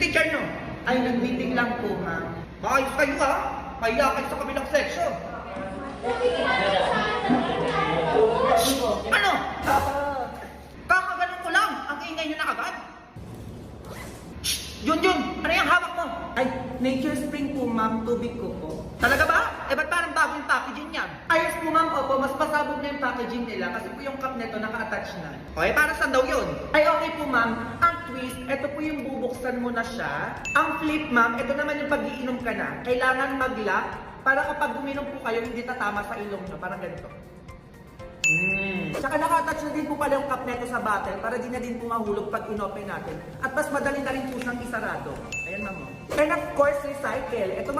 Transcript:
teacher nyo? Ay, nag-meeting lang po, ma'am. Maayos kayo ha? Kaya kayo sa kabilang section. Ano? Kakaganon ko lang. Ang ingay nyo na agad. Yun, ano yung hawak mo? Ay, Nature Spring po, ma'am. Tubig ko po. Talaga ba? Eh ba't parang bagong packaging yan? Ayos po, ma'am. Opo, mas pasabog na yung packaging nila kasi po yung cup nito naka-attach na. O eh para saan daw yun? Ay, okay po, ma'am. Ang twist, ito po yung bubuksan mo na siya. Ang flip, ma'am, ito naman yung pag-iinom ka na. Kailangan mag-lock para kapag uminom po kayo, hindi tatama sa ilong nyo. Parang ganito. Tsaka naka-attach na din po pala yung cup neto sa bottle para di na din po mahulog pag inopen natin. At mas madali na rin po siyang isarado. Ayan, ma'am. And of course, recycle. Ito, ma'am,